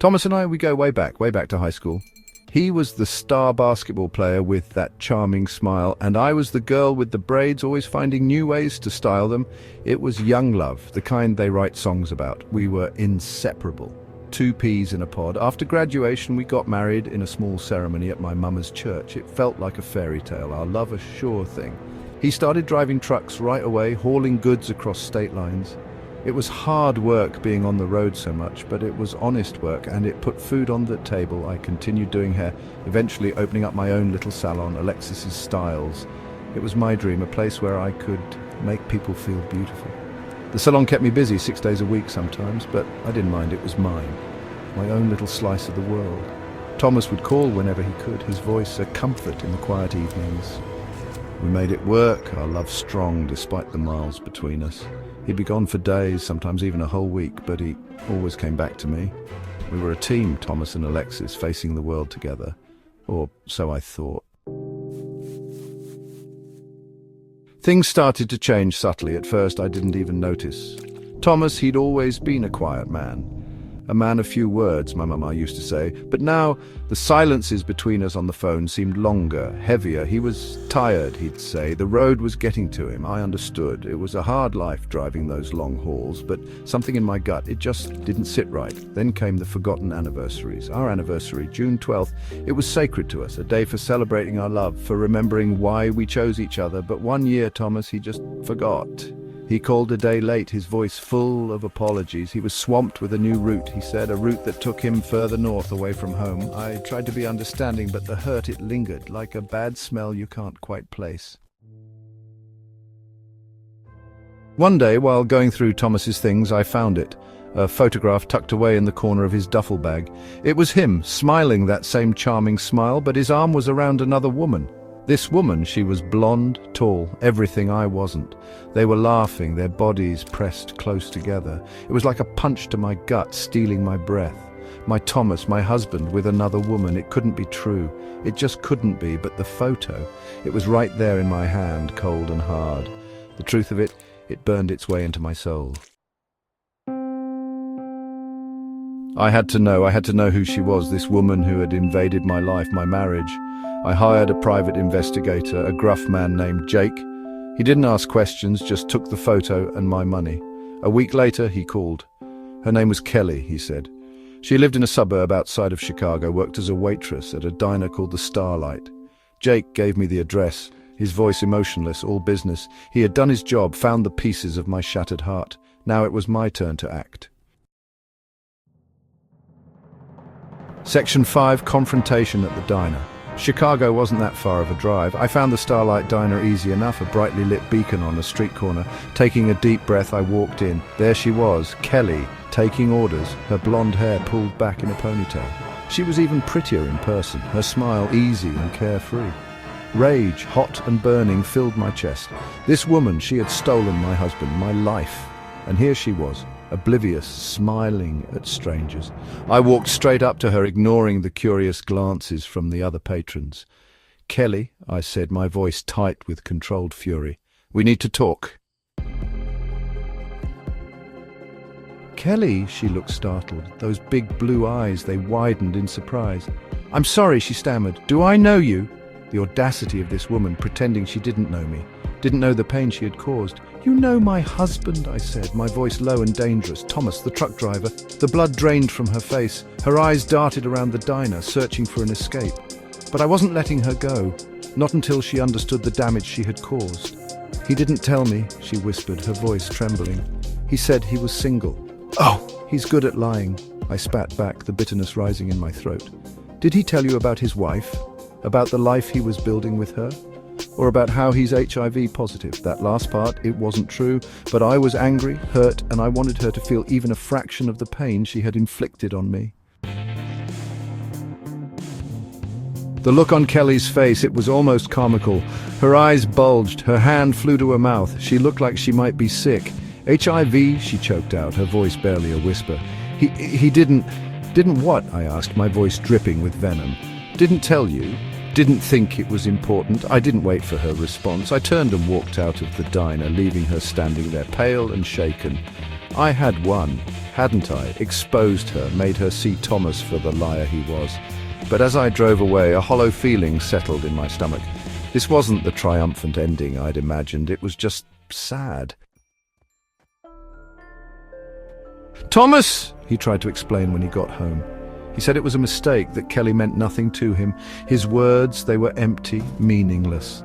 Thomas and I, we go way back to high school. He was the star basketball player with that charming smile, and I was the girl with the braids, always finding new ways to style them. It was young love, the kind they write songs about. We were inseparable. Two peas in a pod. After graduation, we got married in a small ceremony at my mama's church. It felt like a fairy tale, our love a sure thing. He started driving trucks right away, hauling goods across state lines. It was hard work being on the road so much, but it was honest work, and it put food on the table. I continued doing hair, eventually opening up my own little salon, Alexis's Styles. It was my dream, a place where I could make people feel beautiful. The salon kept me busy 6 days a week sometimes, but I didn't mind. It was mine, my own little slice of the world. Thomas would call whenever he could, his voice a comfort in the quiet evenings. We made it work, our love strong despite the miles between us. He'd be gone for days, sometimes even a whole week, but he always came back to me. We were a team, Thomas and Alexis, facing the world together. Or so I thought. Things started to change subtly. At first I didn't even notice. Thomas, he'd always been a quiet man. A man of few words, my mama used to say. But now, the silences between us on the phone seemed longer, heavier. He was tired, he'd say. The road was getting to him. I understood. It was a hard life driving those long hauls, but something in my gut, it just didn't sit right. Then came the forgotten anniversaries. Our anniversary, June 12th, it was sacred to us, a day for celebrating our love, for remembering why we chose each other. But one year, Thomas, he just forgot. He called a day late, his voice full of apologies. He was swamped with a new route, he said, a route that took him further north away from home. I tried to be understanding, but the hurt, it lingered, like a bad smell you can't quite place. One day, while going through Thomas's things, I found it. A photograph tucked away in the corner of his duffel bag. It was him, smiling that same charming smile, but his arm was around another woman. This woman, she was blonde, tall, everything I wasn't. They were laughing, their bodies pressed close together. It was like a punch to my gut, stealing my breath. My Thomas, my husband, with another woman. It couldn't be true. It just couldn't be, but the photo, it was right there in my hand, cold and hard. The truth of it, it burned its way into my soul. I had to know who she was, this woman who had invaded my life, my marriage. I hired a private investigator, a gruff man named Jake. He didn't ask questions, just took the photo and my money. A week later, he called. Her name was Kelly, he said. She lived in a suburb outside of Chicago, worked as a waitress at a diner called the Starlight. Jake gave me the address, his voice emotionless, all business. He had done his job, found the pieces of my shattered heart. Now it was my turn to act. Section 5, Confrontation at the Diner. Chicago wasn't that far of a drive. I found the Starlight Diner easy enough, a brightly lit beacon on a street corner. Taking a deep breath, I walked in. There she was, Kelly, taking orders, her blonde hair pulled back in a ponytail. She was even prettier in person, her smile easy and carefree. Rage, hot and burning, filled my chest. This woman, she had stolen my husband, my life. And here she was, oblivious, smiling at strangers. I walked straight up to her, ignoring the curious glances from the other patrons. "Kelly," I said, my voice tight with controlled fury. "We need to talk." "Kelly," she looked startled. Those big blue eyes, they widened in surprise. "I'm sorry," she stammered. "Do I know you?" The audacity of this woman, pretending she didn't know me, didn't know the pain she had caused. "You know my husband," I said, my voice low and dangerous. "Thomas, the truck driver." The blood drained from her face. Her eyes darted around the diner, searching for an escape. But I wasn't letting her go, not until she understood the damage she had caused. "He didn't tell me," she whispered, her voice trembling. "He said he was single." "Oh, he's good at lying," I spat back, the bitterness rising in my throat. "Did he tell you about his wife? About the life he was building with her? Or about how he's HIV positive?" That last part, it wasn't true, but I was angry, hurt, and I wanted her to feel even a fraction of the pain she had inflicted on me. The look on Kelly's face, it was almost comical. Her eyes bulged, her hand flew to her mouth. She looked like she might be sick. "HIV?" she choked out, her voice barely a whisper. He didn't what?" I asked, my voice dripping with venom. "Didn't tell you? Didn't think it was important?" I didn't wait for her response. I turned and walked out of the diner, leaving her standing there, pale and shaken. I had won. Hadn't I exposed her, made her see Thomas for the liar he was? But as I drove away, a hollow feeling settled in my stomach. This wasn't the triumphant ending I'd imagined, it was just sad. "Thomas!" he tried to explain when he got home. He said it was a mistake, that Kelly meant nothing to him. His words, they were empty, meaningless.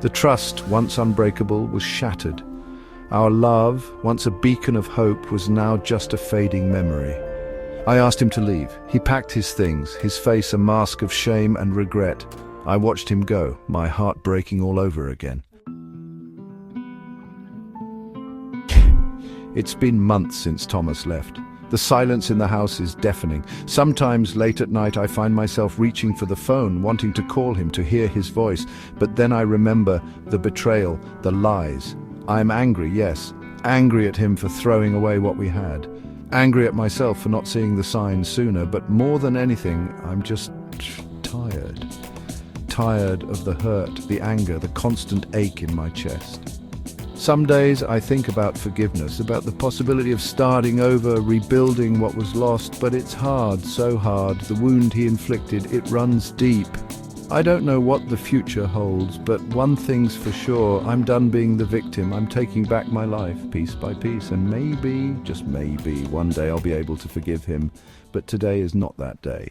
The trust, once unbreakable, was shattered. Our love, once a beacon of hope, was now just a fading memory. I asked him to leave. He packed his things, his face a mask of shame and regret. I watched him go, my heart breaking all over again. It's been months since Thomas left. The silence in the house is deafening. Sometimes late at night I find myself reaching for the phone, wanting to call him, to hear his voice. But then I remember the betrayal, the lies. I'm angry, yes. Angry at him for throwing away what we had. Angry at myself for not seeing the signs sooner. But more than anything, I'm just tired. Tired of the hurt, the anger, the constant ache in my chest. Some days I think about forgiveness, about the possibility of starting over, rebuilding what was lost, but it's hard, so hard. The wound he inflicted, it runs deep. I don't know what the future holds, but one thing's for sure, I'm done being the victim. I'm taking back my life piece by piece, and maybe, just maybe, one day I'll be able to forgive him. But today is not that day.